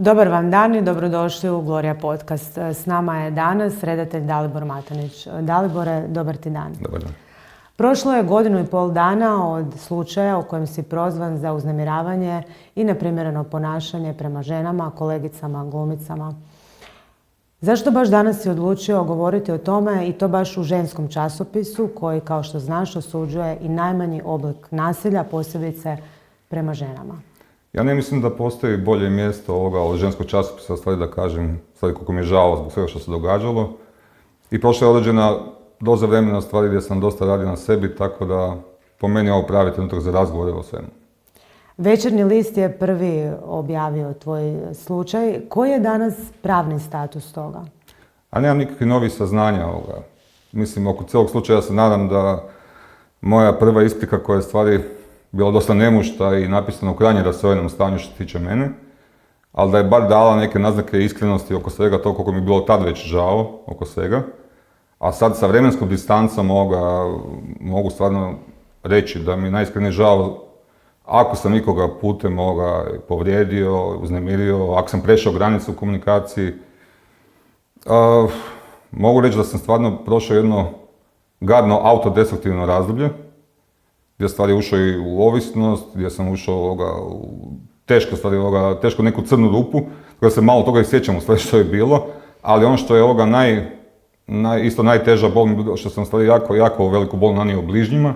Dobar vam dan i dobrodošli u Gloria podcast. S nama je danas redatelj Dalibor Matanić. Dalibore, dobar ti dan. Dobar dan. Prošlo je 1,5 dana od slučaja u kojem si prozvan za uznemiravanje i neprimjereno ponašanje prema ženama, kolegicama, glumicama. Zašto baš danas si odlučio govoriti o tome i to baš u ženskom časopisu koji, kao što znaš, osuđuje i najmanji oblik nasilja, posebice prema ženama? Ja ne mislim da postoji bolje mjesto od ženskog časopisa, stvari da kažem, stvari koliko mi je žao zbog svega što se događalo. I prošla je određena doza vremena stvari gdje sam dosta radio na sebi, tako da po meni je ovo pravi trenutak za razgovore o svemu. Večernji list je prvi objavio tvoj slučaj. Koji je danas pravni status toga? A nemam nikakvih novih saznanja ovoga. Mislim, oko cijelog slučaja se nadam da moja prva isprika koja je stvari bila dosta nemušta i napisana u krajnje rastrojenom stanju što se tiče mene, ali da je bar dala neke naznake iskrenosti oko svega to koliko mi je bilo tad već žao oko svega. A sad sa vremenskom distancom mogu stvarno reći da mi je najiskrenije žao ako sam ikoga putem povrijedio, uznemirio, ako sam prešao granicu u komunikaciji. Mogu reći da sam stvarno prošao jedno gadno autodestruktivno razdoblje, gdje stvari ušao i u ovisnost, gdje sam ušao u teško neku crnu rupu, koja se malo toga i sjećam u stvari što je bilo, ali ono što je isto najteža bol, što sam stvari jako veliku bol nanio bližnjima,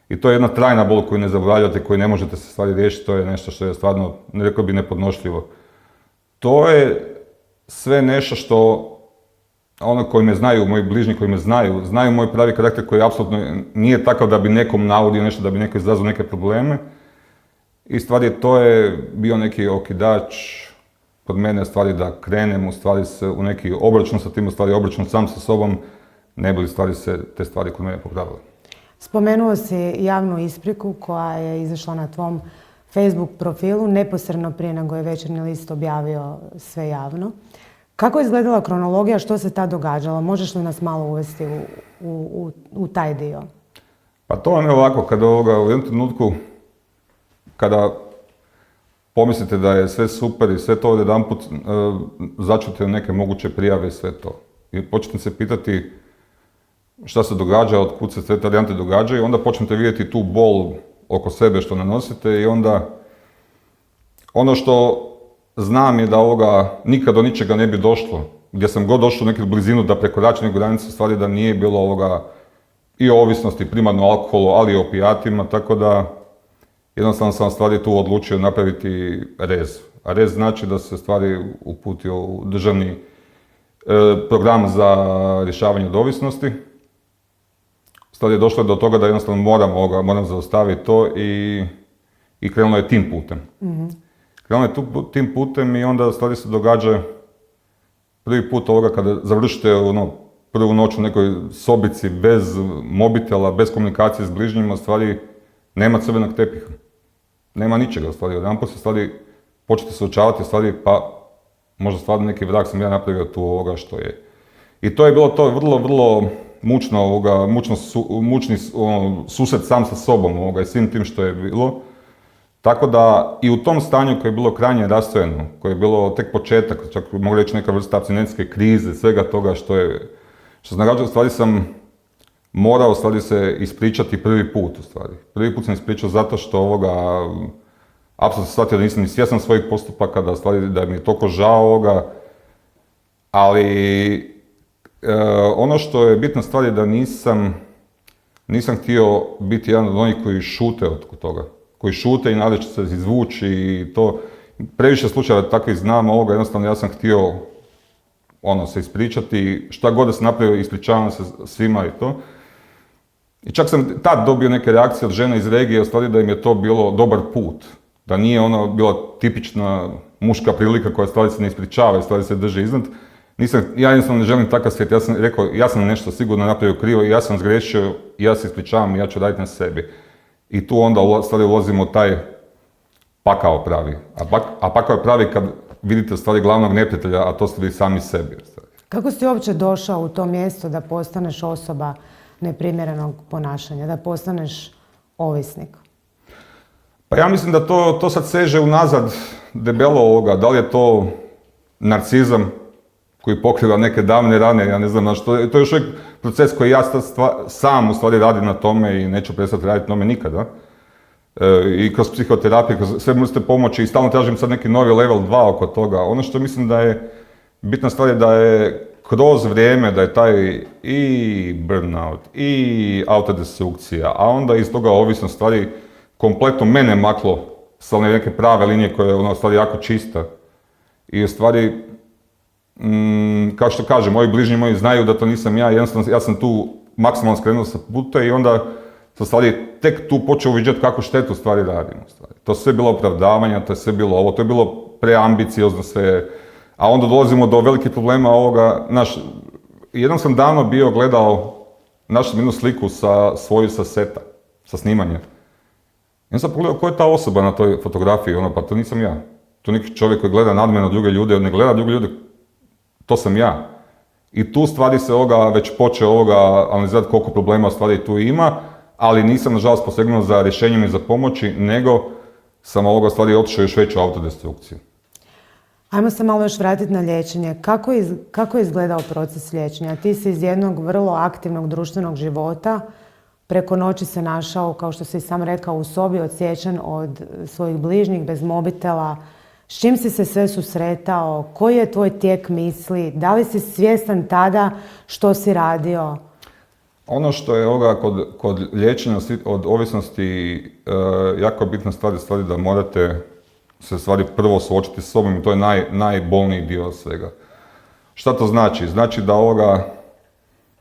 i to je jedna trajna bol koju ne zaboravljate, koju ne možete se stvari riješiti, to je nešto što je stvarno, rekao bi, nepodnošljivo. To je sve nešto što ono koji me znaju, moji bližnji koji me znaju moj pravi karakter koji apsolutno nije takav da bi nekom navodio nešto, da bi neko izrazio neke probleme. I stvari to je bio neki okidač kod mene stvari da krenem u neki obračun sa tim, obračun sam sa sobom, ne bi li te stvari kod mene popravile. Spomenuo si javnu ispriku koja je izašla na tvom Facebook profilu neposredno prije nego je Večernji list objavio sve javno. Kako je izgledala kronologija, što se tad događalo? Možeš li nas malo uvesti u taj dio? Pa to vam je ovako, kada u jednom trenutku, kada pomislite da je sve super i sve to odjedanput začute neke moguće prijave i sve to. I počnete se pitati šta se događa, otkud se sve te varijante događaju, i onda počnete vidjeti tu bol oko sebe što nanosite i onda ono što znam je da nikad do ničega ne bi došlo, gdje sam god došao u neku blizinu da prekoračim neku granicu, stvari da nije bilo i o ovisnosti, primarno alkoholu, ali i o opijatima, tako da jednostavno sam stvari tu odlučio napraviti rez. A rez znači da se stvari uputio u državni program za rješavanje od ovisnosti. Stvari je došlo do toga da jednostavno moram zaustaviti to i krenulo je tim putem. Mm-hmm. Krenulo je tim putem i onda stvari se događa prvi put kada završite prvu noć u nekoj sobici bez mobitela, bez komunikacije s bližnjima, stvari nema crvenog tepiha. Nema ničega, stvari. Jedanput se stvari počete suočavati, stvari pa možda stvarno neki vrag sam ja napravio tu što je. I to je bilo to vrlo mučni susret sam sa sobom i svim tim što je bilo. Tako da i u tom stanju koje je bilo krajnje rastrojeno, koje je bilo tek početak, čak mogu reći neka vrsta apstinentske krize, svega toga što se događalo, stvari sam morao se ispričati prvi put. Prvi put sam ispričao zato što apsolutno sam shvatio da nisam ni svjestan svojih postupaka, da mi je toliko žao ali ono što je bitna stvar je da nisam htio biti jedan od onih koji šute od toga. Koji šute i nadaju će se izvući i to. Previše slučajeva takvih znam jednostavno ja sam htio se ispričati, šta god da sam napravio, ispričavam se svima i to. I čak sam tad dobio neke reakcije od žena iz regije, stvari da im je to bilo dobar put. Da nije bila tipična muška prilika koja stvari se ne ispričava i stvari se drži iznad. Ja jednostavno ne želim takav svijet, ja sam rekao, ja sam nešto sigurno napravio krivo i ja sam zgrešio i ja se ispričavam i ja ću raditi na sebi. I tu onda stvari ulazimo taj pakao pravi. A pakao je pravi kad vidite stvari glavnog neprijatelja, a to ste vi sami sebi. Kako si uopće došao u to mjesto da postaneš osoba neprimjerenog ponašanja, da postaneš ovisnik? Pa ja mislim da to sad seže unazad debelo da li je to narcizam koji pokriva neke davne rane, ja ne znam na što, to je još uvijek proces koji ja sam u stvari radim na tome i neću prestati raditi na tome nikada. I kroz psihoterapiju, kroz sve vrste pomoći i stalno tražim sad neki novi level 2 oko toga. Ono što mislim da je bitna stvar je da je kroz vrijeme da je taj i burnout i autodestrukcija, a onda iz toga ovisno stvari kompletno mene maklo sa neke prave linije koja je ona stvari jako čista. I u stvari, kao što kažem, moji bližnji moji znaju da to nisam ja, jednostavno ja sam tu maksimalno skrenuo sa puta i onda sam stvari tek tu počeo uviđati kakvu štetu stvari radimo. To sve bilo opravdavanja, to je sve bilo ovo, to je bilo preambiciozno sve. A onda dolazimo do velikih problema ovoga, jednom sam davno bio gledao, našao sam jednu sliku svoju sa seta, sa snimanja. I sam pogledao ko je ta osoba na toj fotografiji, pa to nisam ja. To neki čovjek koji gleda nadmeno druge ljude, ne gleda druge ljude, to sam ja. I tu stvari se već počeo analizirati koliko problema stvari tu ima, ali nisam nažalost posegnuo za rješenjem i za pomoći, nego sam stvari otišao još veću autodestrukciju. Ajmo se malo još vratiti na liječenje. Kako je izgledao proces liječenja? Ti si iz jednog vrlo aktivnog društvenog života preko noći se našao, kao što si i sam rekao, u sobi odsječen od svojih bližnjih, bez mobitela. S čim si se sve susretao? Koji je tvoj tijek misli? Da li si svjestan tada što si radio? Ono što je kod liječenja od ovisnosti jako bitna stvar da morate se stvari prvo suočiti s sobom i to je najbolniji dio svega. Šta to znači? Znači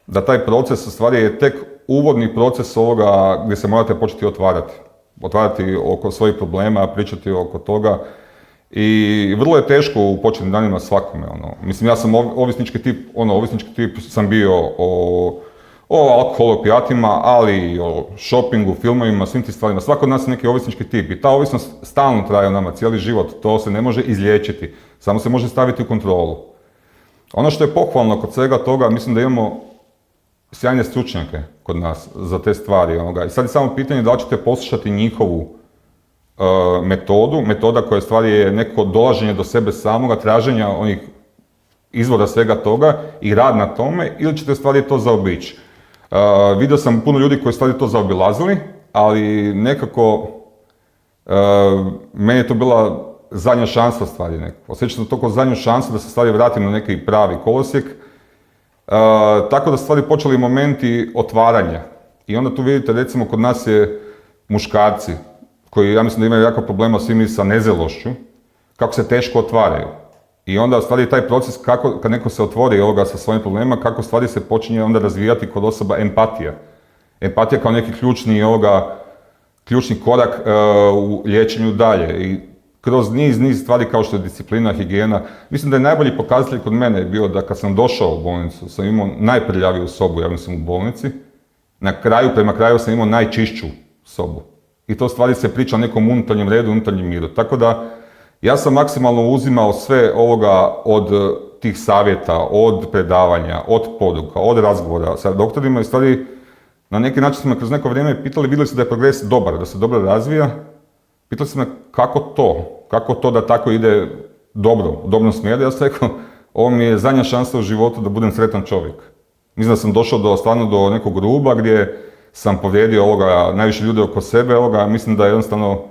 da taj proces u stvari je tek uvodni proces gdje se morate početi otvarati. Otvarati oko svojih problema, pričati oko toga. I vrlo je teško u početnim danima svakome. Mislim, ja sam ovisnički tip sam bio o alkoholu, opijatima, ali i o šopingu, filmovima, svim tim stvarima. Svako od nas je neki ovisnički tip i ta ovisnost stalno traje u nama, cijeli život. To se ne može izliječiti, samo se može staviti u kontrolu. Ono što je pohvalno kod svega toga, mislim da imamo sjajne stručnjake kod nas za te stvari. I sad je samo pitanje da li ćete poslušati njihovu metoda koja stvari je neko dolaženje do sebe samoga, traženja onih izvora svega toga i rad na tome, ili ćete stvari to zaobići. Vidio sam puno ljudi koji stvari to zaobilazili, ali nekako meni je to bila zadnja šansa stvari. Osjećam sam to kao zadnju šansu da se stvari vratim na neki pravi kolosijek. Tako da stvari počeli momenti otvaranja. I onda tu vidite, recimo, kod nas je muškarci, koji ja mislim da imaju jako problema svi mi sa nezrelošću, kako se teško otvaraju. I onda stvari taj proces, kad neko se otvori sa svojim problemima, kako stvari se počinje onda razvijati kod osoba empatija. Empatija kao neki ključni korak u liječenju dalje. I kroz niz stvari kao što je disciplina, higijena. Mislim da je najbolji pokazatelj kod mene bio da kad sam došao u bolnicu, sam imao najprljaviju sobu, ja mislim, u bolnici. Prema kraju sam imao najčišću sobu. I to stvari se priča o nekom unutarnjem redu, unutarnjem miru. Tako da, ja sam maksimalno uzimao sve od tih savjeta, od predavanja, od poduka, od razgovora sa doktorima i stvari na neki način su me kroz neko vrijeme pitali, vidjeli su da je progres dobar, da se dobro razvija. Pitali su me kako to da tako ide dobro, u dobrom smjeru. Ja sam rekao, ovo mi je zadnja šansa u životu da budem sretan čovjek. Mislim da sam došao stvarno do nekog ruba gdje sam povrijedio najviše ljudi oko sebe, mislim da jednostavno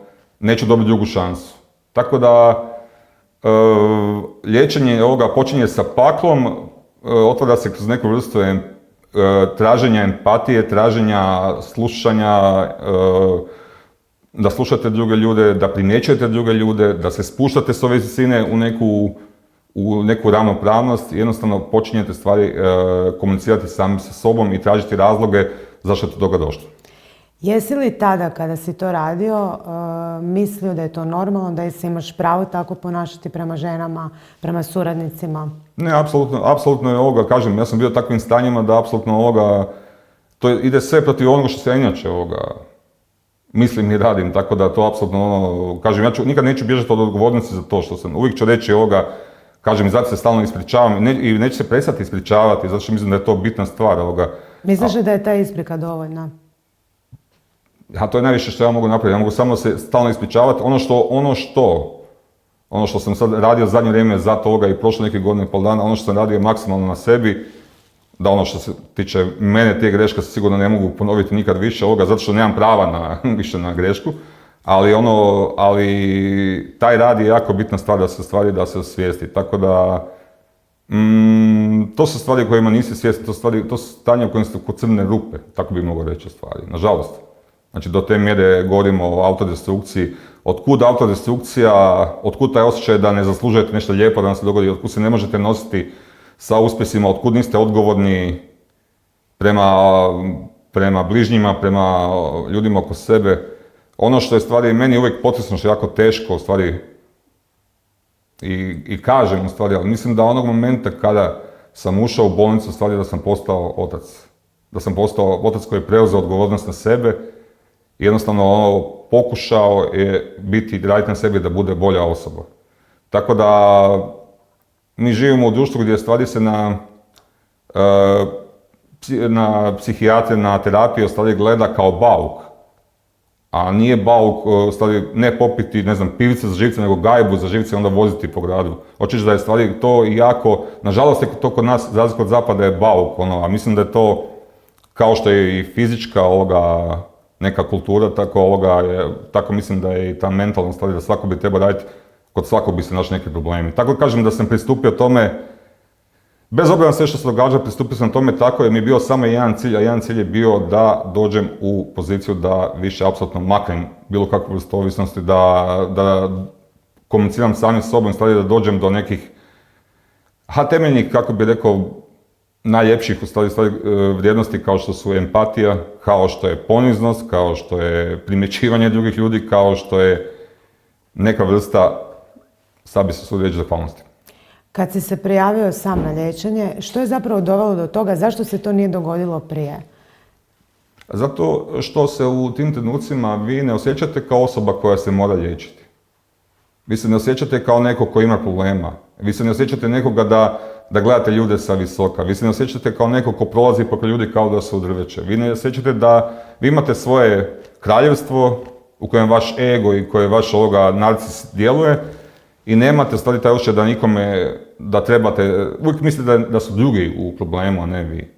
neću dobiti drugu šansu. Tako da, liječenje počinje sa paklom, otvara se kroz neku vrstu traženja empatije, traženja slušanja, da slušate druge ljude, da primjećujete druge ljude, da se spuštate s ove visine u neku ravnopravnost i jednostavno počinjete stvari komunicirati sami sa sobom i tražiti razloge zašto je do toga došlo. Jesi li tada, kada si to radio, mislio da je to normalno, da se imaš pravo tako ponašati prema ženama, prema suradnicima? Ne, apsolutno je kažem, ja sam bio u takvim stanjima da apsolutno to ide sve protiv onoga što se ja inače mislim i radim, tako da to apsolutno kažem, ja nikad neću bježati od odgovornosti za to što sam, uvijek ću reći kažem, i zato se stalno ispričavam i neću se prestati ispričavati, zato što mislim da je to bitna stvar. Misliš da je ta isprika dovoljna? To je najviše što ja mogu napraviti, ja mogu samo se stalno ispričavati. Ono što Ono što sam sad radio zadnje vrijeme za toga i prošlo neke godine i pol dana, ono što sam radio maksimalno na sebi, da ono što se tiče mene, te greške se sigurno ne mogu ponoviti nikad više ovoga, zato što nemam prava više na grešku, ali taj rad je jako bitna stvar da se osvijesti, tako da to su stvari o kojima nisi svjesni, to su stanje u kojem ste kod crne rupe, tako bi mogao reći stvari, nažalost. Znači do te mjere govorimo o autodestrukciji, otkud autodestrukcija, otkud taj osjećaj da ne zaslužujete nešto lijepo da vam se dogodi, otkud se ne možete nositi sa uspjesima, otkud niste odgovorni prema bližnjima, prema ljudima oko sebe. Ono što je stvari meni uvijek potresno, što je jako teško u stvari i kažem u stvari, ali mislim da onog momenta kada sam ušao u bolnicu, u stvari da sam postao otac. Da sam postao otac koji je preuzeo odgovornost na sebe i jednostavno pokušao je raditi na sebi da bude bolja osoba. Tako da mi živimo u društvu gdje stvari se na psihijatre, na terapiju stvari gleda kao bauk. A nije bauk, stvari, ne popiti, ne znam, pivice za živce, nego gajbu za živce i onda voziti po gradu. Hoćeš da je stvari to jako, nažalost je to kod nas, za razliku od zapada je bauk, a mislim da je to, kao što je i fizička neka kultura, tako mislim da je i ta mentalna stvar, da svako bi trebao raditi, kod svakog bi se našli neki problemi. Tako kažem da sam pristupio tome, bez obzira na sve što se događa, pristupio sam tome tako jer mi je bio samo jedan cilj, a jedan cilj je bio da dođem u poziciju da više apsolutno maknem bilo kakvu vrstu ovisnosti, da komuniciram samim sobom, stvari da dođem do nekih temeljnih, kako bi rekao, najljepših stvari vrijednosti kao što su empatija, kao što je poniznost, kao što je primjećivanje drugih ljudi, kao što je neka vrsta, sad bi se sudio reći, zahvalnosti. Kad si se prijavio sam na liječenje, što je zapravo dovelo do toga, zašto se to nije dogodilo prije? Zato što se u tim trenucima vi ne osjećate kao osoba koja se mora liječiti. Vi se ne osjećate kao neko ko ima problema. Vi se ne osjećate nekoga da gledate ljude sa visoka. Vi se ne osjećate kao neko ko prolazi pokraj ljudi kao da su drveće. Vi ne osjećate da vi imate svoje kraljevstvo u kojem vaš ego i koje vaš narcis djeluje i nemate stvari taj osjećaj da nikome, da trebate, uvijek mislite da su drugi u problemu, a ne vi.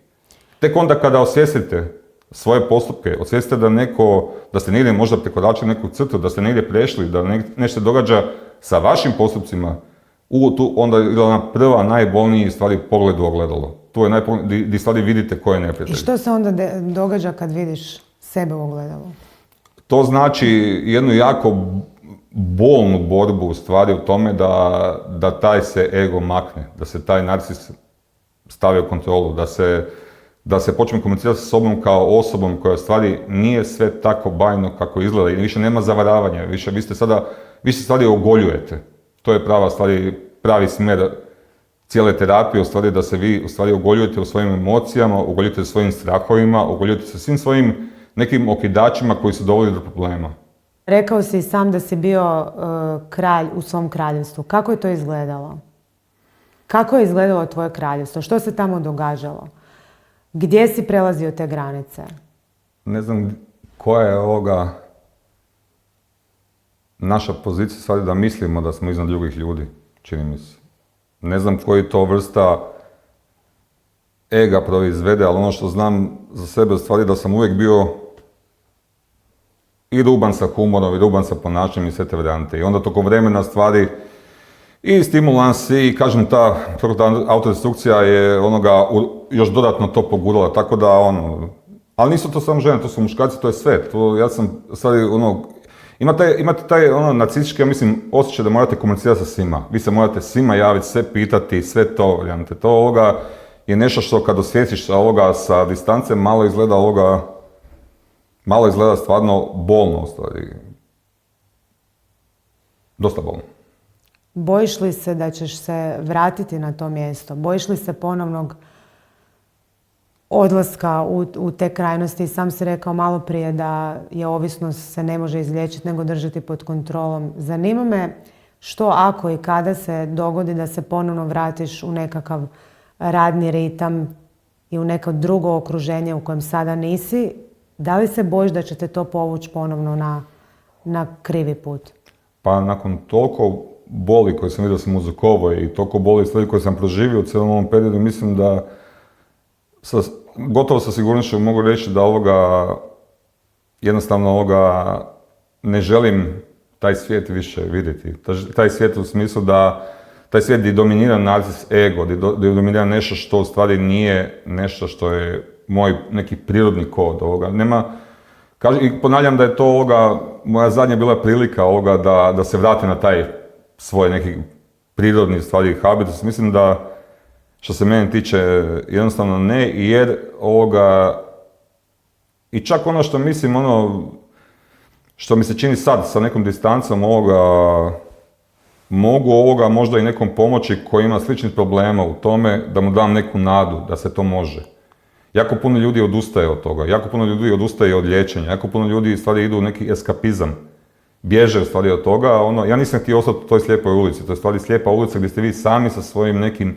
Tek onda kada osvijestite svoje postupke, osvijestite da ste negdje možda prekoračili neku crtu, da ste negdje prešli, da nešto događa sa vašim postupcima, onda je ona prva, najbolniji stvari pogled u ogledalo. Tu je gdje stvari vidite ko je neprijatelj. I što se onda događa kad vidiš sebe u ogledalu? To znači jednu jako bolnu borbu u stvari u tome da taj se ego makne, da se taj narcis stavi u kontrolu, da se počne komunicirati sa sobom kao osobom koja stvari nije sve tako bajno kako izgleda i više nema zavaravanja, vi stvari ogoljujete. To je pravi smjer cijele terapije, u stvari da se vi u stvari ogoljujete u svojim emocijama, ogoljujete svojim strahovima, ogoljujete sa svim svojim nekim okidačima koji su doveli do problema. Rekao si sam da si bio kralj u svom kraljevstvu. Kako je to izgledalo? Kako je izgledalo tvoje kraljevstvo? Što se tamo događalo? Gdje si prelazio te granice? Ne znam koja je naša pozicija stvari da mislimo da smo iznad drugih ljudi, čini mi se. Ne znam koji to vrsta ega proizvede, ali ono što znam za sebe stvari da sam uvijek bio i ruban sa humorom, i ruban sa ponašanjem i sve te varijante. I onda tokom vremena stvari i stimulans i, kažem, ta autodestrukcija je još dodatno to pogurala, tako da ali nisu to samo žene, to su muškarci, to je sve. Ja sam stvari imate taj nacistički, ja mislim, osjećaj da morate komunicirati sa svima. Vi se morate svima javiti, sve pitati, sve to, varijante. To je nešto što kad osvijestiš sa distance malo izgleda stvarno bolno, stvari. Dosta bolno. Bojiš li se da ćeš se vratiti na to mjesto? Bojiš li se ponovnog odlaska u te krajnosti? Sam si rekao malo prije da je ovisnost se ne može izliječiti nego držati pod kontrolom. Zanima me što ako i kada se dogodi da se ponovno vratiš u nekakav radni ritam i u neko drugo okruženje u kojem sada nisi, da li se bojiš da će te to povući ponovno na krivi put? Pa nakon toliko boli koje sam vidio sam uzrokovao i toliko boli stvari koje sam proživio u cijelom ovom periodu, mislim da gotovo sa sigurnošću mogu reći da jednostavno ne želim taj svijet više vidjeti. Taj svijet u smislu da taj svijet gdje dominira narcis ego, gdje dominira nešto što u stvari nije nešto što je moj neki prirodni kod I ponavljam da je to moja zadnja bila prilika da se vratim na taj svoj neki prirodni stvari habitus. Mislim da što se mene tiče jednostavno ne, jer i čak ono što mislim, što mi se čini sad sa nekom distancom mogu možda i nekom pomoći koji ima sličnih problema u tome da mu dam neku nadu da se to može. Jako puno ljudi odustaje od toga, jako puno ljudi odustaje od liječenja, jako puno ljudi stvari idu u neki eskapizam, bježe stvari od toga. Ja nisam htio ostati u toj slijepoj ulici, to je stvari slijepa ulica gdje ste vi sami sa svojim nekim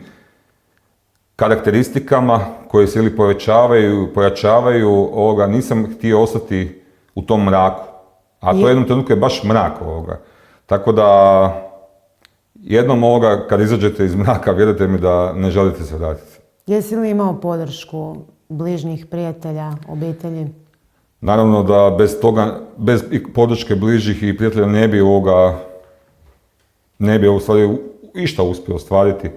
karakteristikama koje se ili pojačavaju, nisam htio ostati u tom mraku. A to jednom trenutku je baš mrak Tako da, jednom kad izađete iz mraka, vjerujte mi da ne želite se vratiti. Jesi li imao podršku bližnjih prijatelja, obitelji? Naravno da bez podrške bližnjih i prijatelja ne bi u stvari išta uspio ostvariti.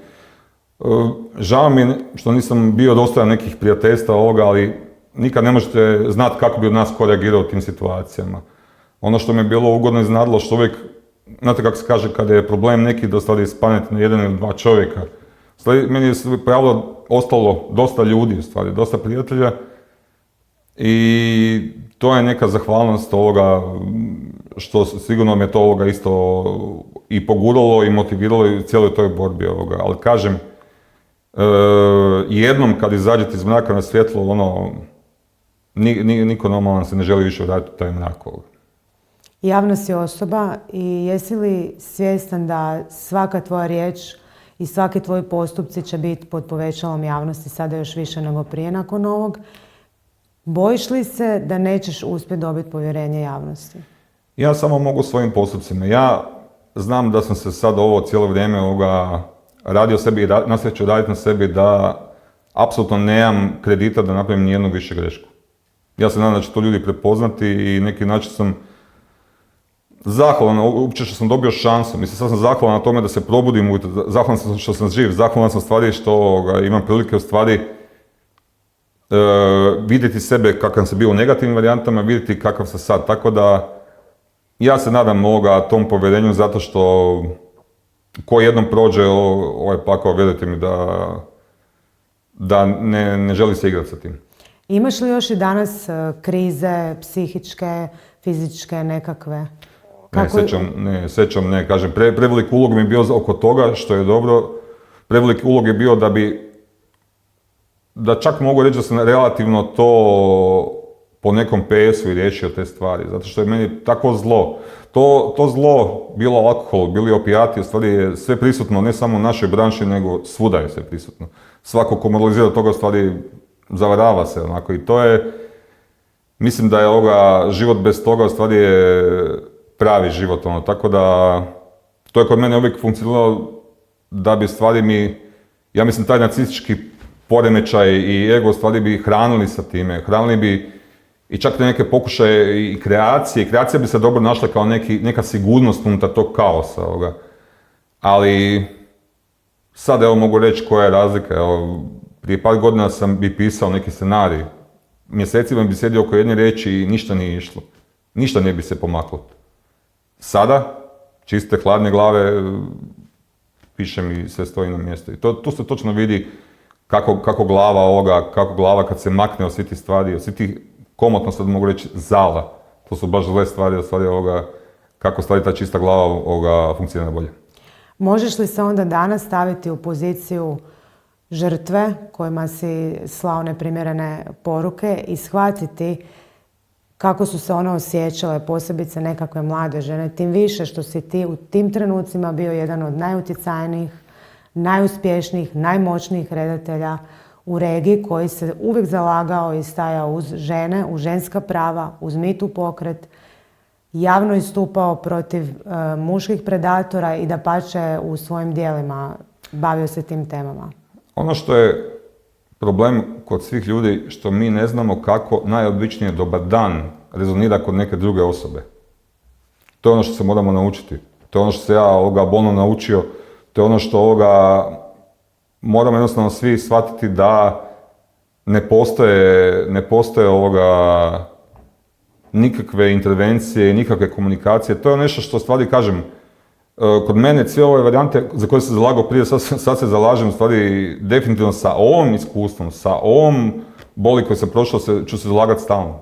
Žao mi je što nisam bio dostojan nekih prijateljstva ali nikad ne možete znati kako bi od nas ko reagirao u tim situacijama. Ono što mi je bilo ugodno iznadilo, što uvijek, znate kako se kaže, kada je problem neki da stvari spanete na jedan ili dva čovjeka. Meni je ostalo dosta ljudi, dosta prijatelja i to je neka zahvalnost što sigurno me to isto i poguralo i motiviralo u cijeloj toj borbi Ali kažem, jednom kad izađete iz mraka na svjetlo, niko normalan se ne želi više vratiti u taj mrak Javna si osoba i jesi li svjestan da svaka tvoja riječ i svaki tvoji postupci će biti pod povećalom javnosti sada još više nego prije nakon ovog? Bojiš li se da nećeš uspjeti dobiti povjerenje javnosti? Ja samo mogu svojim postupcima. Ja znam da sam se sad cijelo vrijeme radio sebi i nastavit ću raditi na sebi da apsolutno nemam kredita da napravim nijednu više grešku. Ja se nadam da će to ljudi prepoznati i neki način sam zahvalan, uopće što sam dobio šansu. Mislim, sad sam zahvalan na tome da se probudim, zahvalan sam što sam živ, zahvalan sam stvari što imam prilike u stvari vidjeti sebe kakav sam bio u negativnim varijantama, vidjeti kakav sam sad. Tako da ja se nadam tom povjerenju zato što ko jednom prođe ovaj pakao, vjerujte mi da ne želi se igrati sa tim. Imaš li još i danas krize psihičke, fizičke nekakve? Ne, kažem, prevelik ulog mi je bio oko toga, što je dobro. Prevelik ulog je bio da čak mogu reći da sam relativno to po nekom PS-u i riješio te stvari, zato što je meni tako zlo. To zlo, bilo alkohol, bili opijati, u stvari je sve prisutno, ne samo u našoj branši, nego svuda je sve prisutno. Svako ko moralizira toga, u stvari zavarava se i to je, mislim da je život bez toga, u stvari je pravi život, tako da to je kod mene uvijek funkcioniralo da bi stvari ja mislim taj nacistički poremećaj i ego stvari bi hranili sa time, hranili bi i čak neke pokušaje i kreacija bi se dobro našla kao neka sigurnost unutar tog kaosa, ali sad mogu reći koja je razlika, prije par godina bi pisao neki scenarij, mjesecima bi sjedio oko jedne riječi i ništa nije išlo, ništa ne bi se pomaklo. Sada, čiste, hladne glave, pišem i sve stoji na mjestu. I tu se točno vidi kako glava kad se makne od svih tih stvari, od svih tih, komotno sad mogu reći, zala. To su baš zle stvari, kako stvari ta čista glava funkcionira bolje. Možeš li se onda danas staviti u poziciju žrtve kojima si slao neprimjerene poruke i shvatiti kako su se one osjećale, posebice nekakve mlade žene, tim više što si ti u tim trenucima bio jedan od najutjecajnijih, najuspješnijih, najmoćnijih redatelja u regiji koji se uvijek zalagao i stajao uz žene, uz ženska prava, uz Me Too pokret. javno istupao protiv muških predatora i dapače u svojim djelima bavio se tim temama? Ono što je problem kod svih ljudi, što mi ne znamo kako najobičnije dobar dan rezonira kod neke druge osobe. To je ono što se moramo naučiti. To je ono što se ja bolno naučio. To je ono što moramo jednostavno svi shvatiti da ne postoje nikakve intervencije, nikakve komunikacije. To je nešto što stvari kažem, kod mene cijele ove varijante za koje se zalagao prije, sad se zalažem stvari definitivno sa ovom iskustvom, sa ovom boli koju sam prošao, ću se zalagati stalno.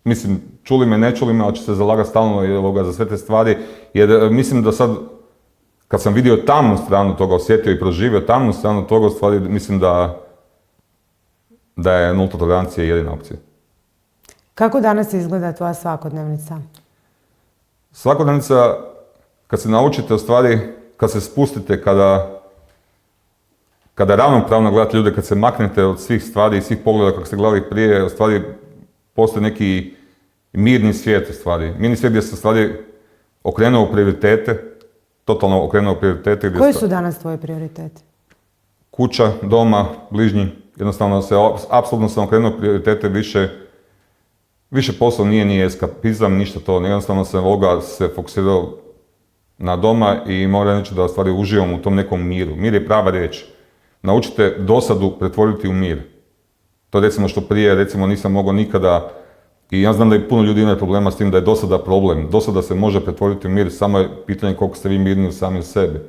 Mislim, čuli me, ne čuli me, ali ću se zalagati stalno za sve te stvari, jer mislim da sad, kad sam vidio tamnu stranu toga, osjetio i proživio tamnu stranu toga, stvari mislim da je nulta tolerancija jedina opcija. Kako danas izgleda tvoja svakodnevnica? Svakodnevnica, kad se naučite u stvari, kad se spustite, kada ravnopravno gledate ljude, kad se maknete od svih stvari i svih pogleda kako ste gledali prije, u stvari postoji neki mirni svijet u stvari. Mirni svijet gdje se u stvari okrenuo u prioritete, totalno okrenuo u prioritete. Koji su danas tvoji prioriteti? Kuća, doma, bližnji. Jednostavno apsolutno sam okrenuo prioritete više posao nije ni eskapizam, ništa to. Jednostavno sam se fokusirao na doma i moram reći da u stvari uživam u tom nekom miru. Mir je prava riječ. Naučite dosadu pretvoriti u mir. To recimo što prije nisam mogao nikada, i ja znam da i puno ljudi imaju problema s tim da je dosada problem. Dosada se može pretvoriti u mir, samo je pitanje koliko ste vi mirni sami u sebi.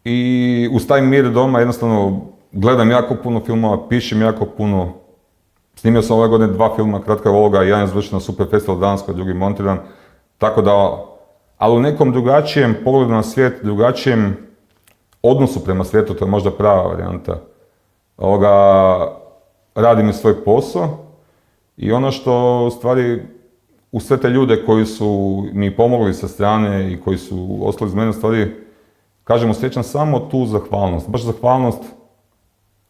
I uz taj mir doma jednostavno gledam jako puno filmova, pišem jako puno. Snimio sam ove godine 2 filma, kratka ovoga, jedan je završen na Super Festival Danskoj, drugi montiran. Tako da, ali u nekom drugačijem pogledu na svijet, drugačijem odnosu prema svijetu, to je možda prava varijanta. Radim i svoj posao i ono što u stvari u sve te ljude koji su mi pomogli sa strane i koji su ostali iz mene, u stvari, kažem, osjećam samo tu zahvalnost. Baš zahvalnost,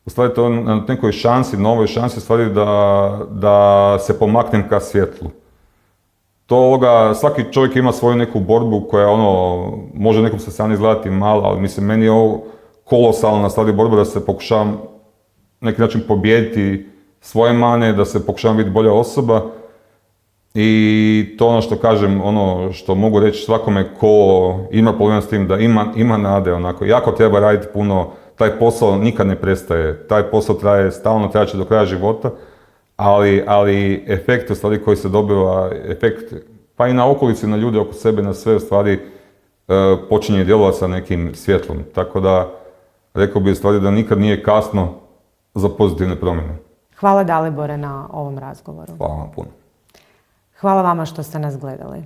u stvari to je na nekoj šansi, novoj šansi, u stvari da se pomaknem ka svjetlu. Svaki čovjek ima svoju neku borbu koja može nekom sa strane izgledati mala, ali mislim, meni je ovo kolosalna stvari borba da se pokušavam na neki način pobijediti svoje mane, da se pokušavam biti bolja osoba. I to ono što kažem, ono što mogu reći svakome ko ima problem s tim, da ima nade, jako treba raditi puno, taj posao nikad ne prestaje, taj posao traje stalno, trajaće do kraja života, ali efekt u stvari koji se dobiva, efekt pa i na okolici, na ljude oko sebe, na sve u stvari počinje djelovati sa nekim svjetlom. Tako da, rekao bih u stvari da nikad nije kasno za pozitivne promjene. Hvala Dalibore na ovom razgovoru. Hvala vam puno. Hvala vama što ste nas gledali.